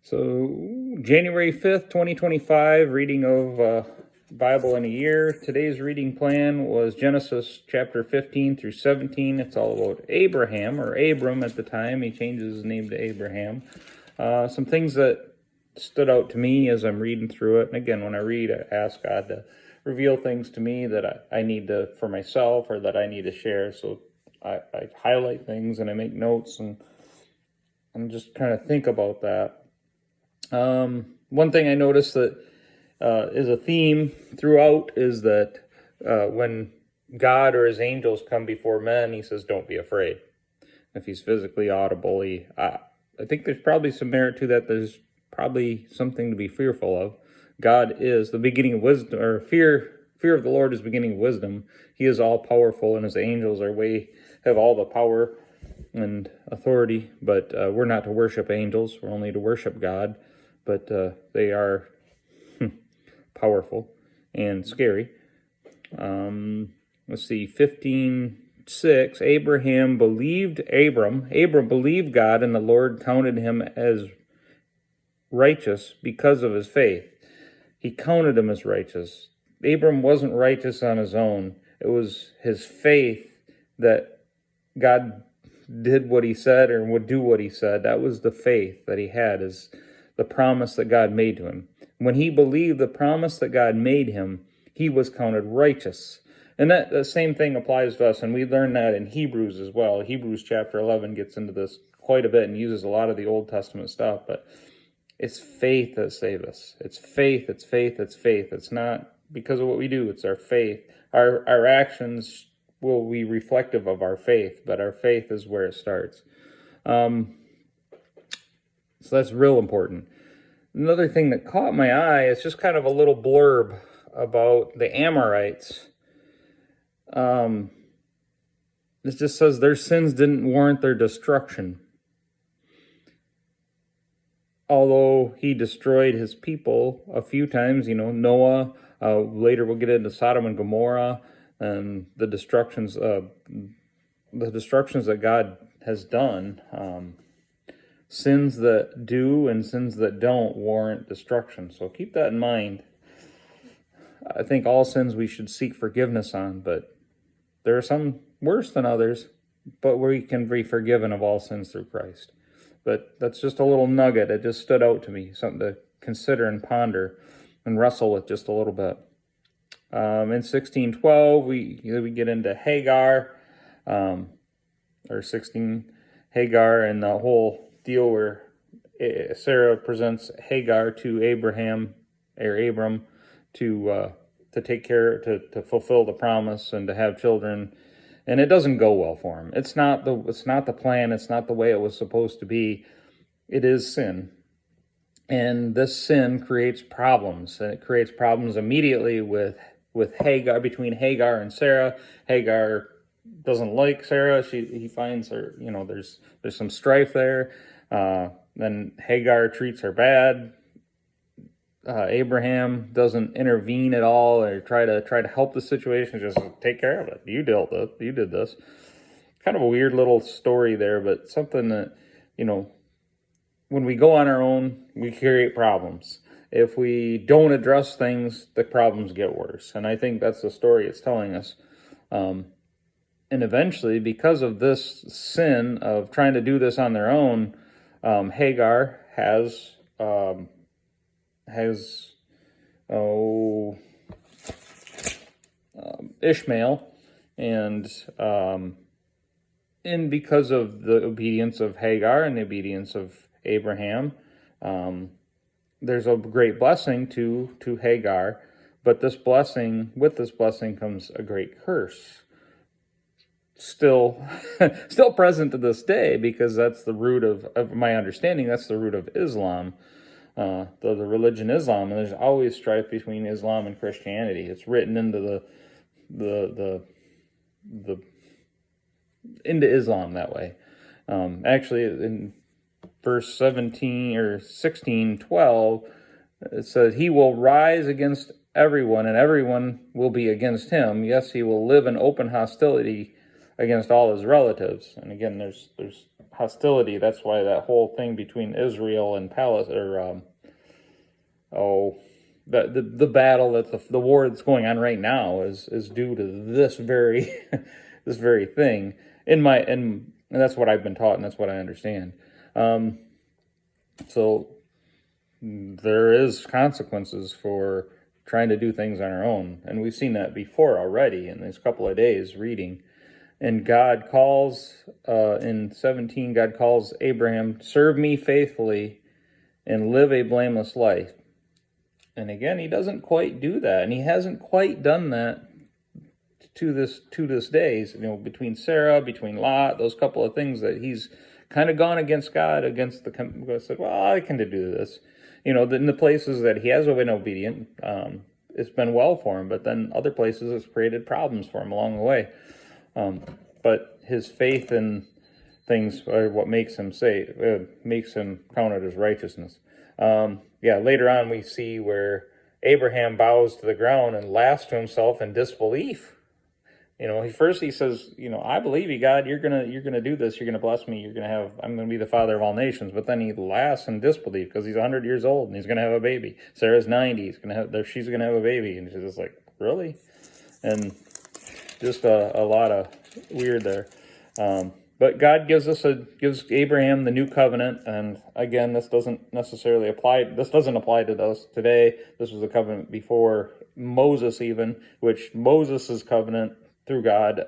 So, January 5th, 2025, reading of Bible in a year. Today's reading plan was Genesis chapter 15 through 17. It's all about Abraham, or Abram at the time. He changes his name to Abraham. Some things that stood out to me as I'm reading through it. And again, when I read, I ask God to reveal things to me that I need to, for myself, or that I need to share. So I highlight things and I make notes and just kind of think about that. One thing I noticed that is a theme throughout is that when God or his angels come before men, he says, don't be afraid. If he's physically audible, I think there's probably some merit to that. There's probably something to be fearful of. God is the beginning of wisdom, or fear of the Lord is the beginning of wisdom. He is all powerful, and his angels have all the power and authority, but we're not to worship angels. We're only to worship God. But they are powerful and scary. Let's see, 15:6. Abram believed God, and the Lord counted him as righteous because of his faith. He counted him as righteous. Abram wasn't righteous on his own. It was his faith that God did what he said or would do what he said. That was the faith that he had, is the promise that God made to him. When he believed the promise that God made him, he was counted righteous. And that the same thing applies to us, and we learn that in Hebrews as well. Hebrews chapter 11 gets into this quite a bit and uses a lot of the Old Testament stuff, but it's faith that saves us. It's faith, it's faith, it's faith. It's not because of what we do, it's our faith. Our actions will be reflective of our faith, but our faith is where it starts. So that's real important. Another thing that caught my eye is just kind of a little blurb about the Amorites. It just says their sins didn't warrant their destruction. Although he destroyed his people a few times, Noah, later we'll get into Sodom and Gomorrah, and the destructions that God has done. Sins that do and sins that don't warrant destruction. So keep that in mind. I think all sins we should seek forgiveness on, but there are some worse than others, but we can be forgiven of all sins through Christ. But that's just a little nugget. It just stood out to me, something to consider and ponder and wrestle with just a little bit. In 16:12, we get into Hagar, or 16 Hagar, and the whole deal where Sarah presents Hagar to Abram to take care, to fulfill the promise and to have children, and it doesn't go well for him. It's not the plan. It's not the way it was supposed to be. It is sin, and this sin creates problems, and it creates problems immediately with Hagar, between Hagar and Sarah. Hagar doesn't like Sarah. He finds her, there's some strife there. Then Hagar treats her bad. Abraham doesn't intervene at all or try to help the situation. Just take care of it. You did this. Kind of a weird little story there, but something that, when we go on our own, we create problems. If we don't address things, the problems get worse. And I think that's the story it's telling us. And eventually, because of this sin of trying to do this on their own, Hagar has Ishmael, and because of the obedience of Hagar and the obedience of Abraham, there's a great blessing to Hagar, but with this blessing comes a great curse. Still present to this day, because that's the root of my understanding. That's the root of Islam, the religion Islam, and there's always strife between Islam and Christianity. It's written into into Islam that way. Actually, in verse 17 or 16:12, it says, "He will rise against everyone, and everyone will be against him. Yes, he will live in open hostility against all his relatives." And again, there's hostility. That's why that whole thing between Israel and Palestine, the battle the war that's going on right now is due to this very this very thing. And that's what I've been taught, and that's what I understand. So there is consequences for trying to do things on our own, and we've seen that before already in these couple of days reading. And God calls in 17, God calls Abraham, serve me faithfully and live a blameless life. And again, he doesn't quite do that, and he hasn't quite done that to this day. Between Sarah, between Lot, those couple of things that he's kind of gone against God, against said, well, I can do this. In the places that he has been obedient, it's been well for him, but then other places it's created problems for him along the way. But his faith in things are what makes him makes him counted as righteousness. Later on we see where Abraham bows to the ground and laughs to himself in disbelief. He says, I believe you, God, you're gonna do this, you're gonna bless me, I'm gonna be the father of all nations. But then he laughs in disbelief because he's 100 years old and he's gonna have a baby. Sarah's 90, she's gonna have a baby, and she's just like, really? And just a lot of weird there. But God gives Abraham the new covenant, and again, this doesn't apply to us today. This was a covenant before Moses, even, which Moses' covenant through God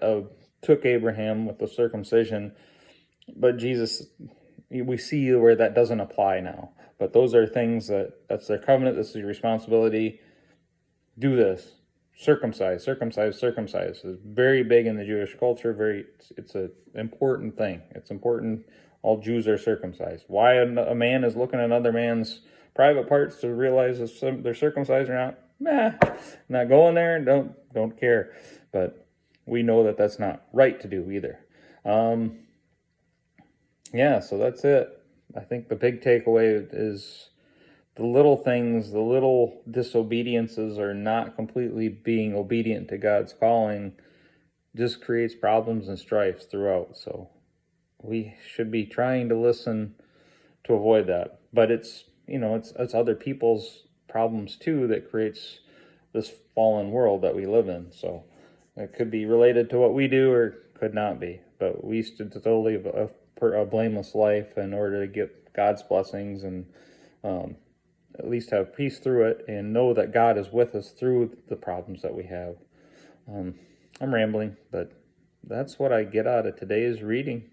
took Abraham with the circumcision. But Jesus, we see where that doesn't apply now. But those are things that's their covenant. This is your responsibility. Do this. Circumcise. It's very big in the Jewish culture. It's an important thing. It's important. All Jews are circumcised. Why a man is looking at another man's private parts to realize if they're circumcised or not, not going there. Don't care. But we know that that's not right to do either. So that's it. I think the big takeaway is the little things, the little disobediences are not completely being obedient to God's calling, just creates problems and strife throughout. So we should be trying to listen to avoid that. But it's other people's problems too that creates this fallen world that we live in. So it could be related to what we do or could not be. But we should still live a blameless life in order to get God's blessings and at least have peace through it and know that God is with us through the problems that we have. I'm rambling, but that's what I get out of today's reading.